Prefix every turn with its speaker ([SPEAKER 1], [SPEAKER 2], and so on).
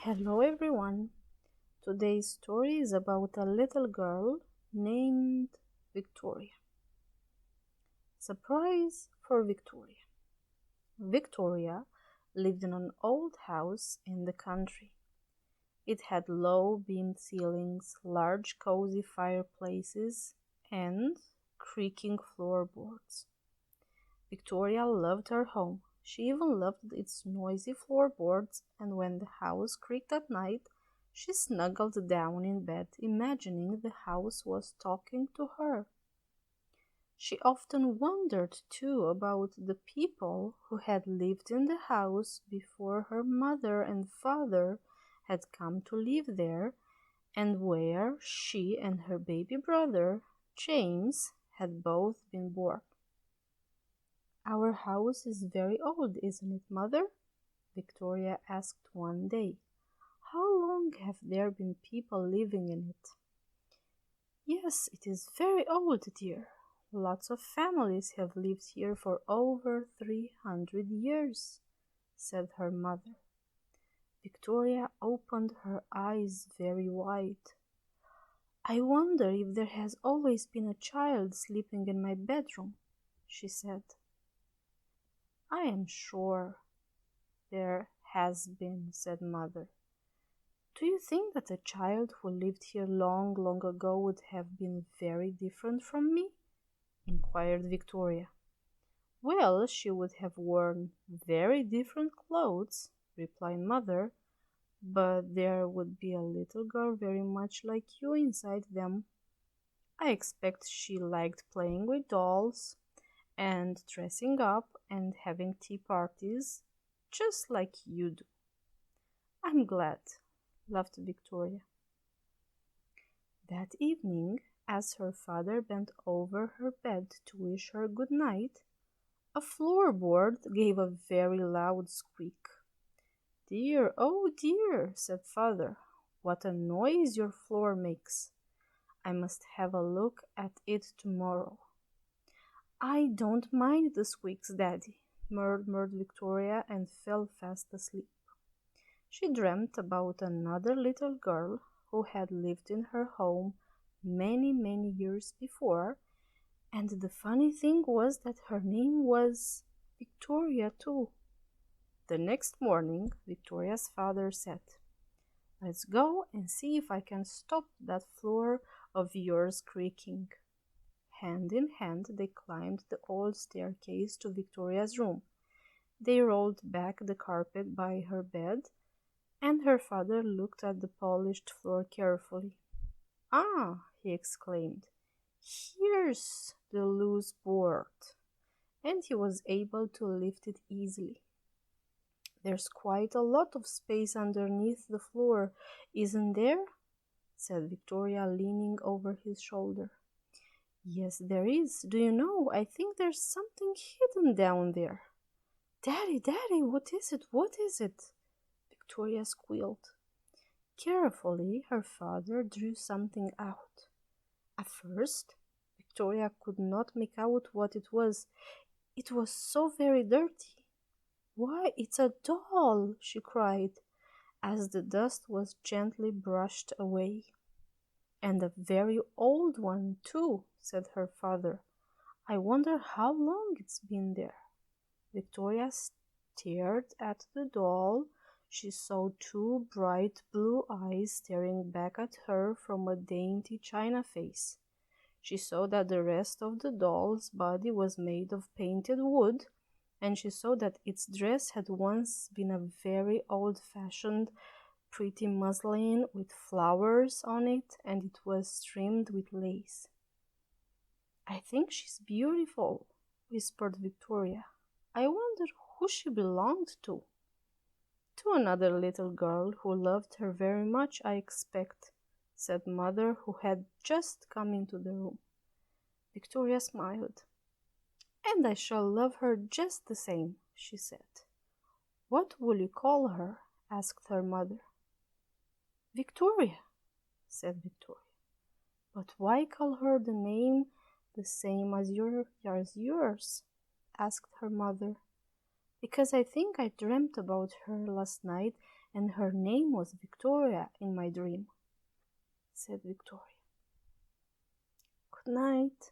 [SPEAKER 1] Hello everyone. Today's story is about a little girl named Victoria. Surprise for Victoria. Victoria lived in an old house in the country. It had low beamed ceilings, large cozy fireplaces, and creaking floorboards. Victoria loved her home. She even loved its noisy floorboards, and when the house creaked at night, she snuggled down in bed, imagining the house was talking to her. She often wondered, too, about the people who had lived in the house before her mother and father had come to live there, and where she and her baby brother, James, had both been born. "Our house is very old, isn't it, Mother?" Victoria asked one day. "How long have there been people living in it?" "Yes, it is very old, dear. Lots of families have lived here for over 300 years," said her mother. Victoria opened her eyes very wide. "I wonder if there has always been a child sleeping in my bedroom," she said. "I am sure there has been," said Mother. "Do you think that a child who lived here long, long ago would have been very different from me?" inquired Victoria. "Well, she would have worn very different clothes," replied Mother, "but there would be a little girl very much like you inside them. I expect she liked playing with dolls and dressing up and having tea parties, just like you do." "I'm glad," laughed Victoria. That evening, as her father bent over her bed to wish her good night, a floorboard gave a very loud squeak. "Dear, oh dear," said Father, "what a noise your floor makes. I must have a look at it tomorrow." "I don't mind the squeaks, Daddy," murmured Victoria and fell fast asleep. She dreamt about another little girl who had lived in her home many, many years before, and the funny thing was that her name was Victoria too. The next morning, Victoria's father said, "Let's go and see if I can stop that floor of yours creaking." Hand in hand, they climbed the old staircase to Victoria's room. They rolled back the carpet by her bed, and her father looked at the polished floor carefully. "Ah!" he exclaimed, "here's the loose board," and he was able to lift it easily. "There's quite a lot of space underneath the floor, isn't there?" said Victoria, leaning over his shoulder. "Yes, there is. Do you know, I think there's something hidden down there." "Daddy, Daddy, what is it? What is it?" Victoria squealed. Carefully, her father drew something out. At first, Victoria could not make out what it was. It was so very dirty. "Why, it's a doll!" she cried, as the dust was gently brushed away. "And a very old one, too," said her father. "I wonder how long it's been there." Victoria stared at the doll. She saw two bright blue eyes staring back at her from a dainty china face. She saw that the rest of the doll's body was made of painted wood, and she saw that its dress had once been a very old-fashioned, pretty muslin with flowers on it, and it was trimmed with lace. "I think she's beautiful," whispered Victoria. "I wonder who she belonged to." "To another little girl who loved her very much, I expect," said Mother, who had just come into the room. Victoria smiled. "And I shall love her just the same," she said. "What will you call her?" asked her mother. "Victoria," said Victoria. "But why call her the name the same as yours?" asked her mother. "Because I think I dreamt about her last night, and her name was Victoria in my dream," said Victoria. "Good night,"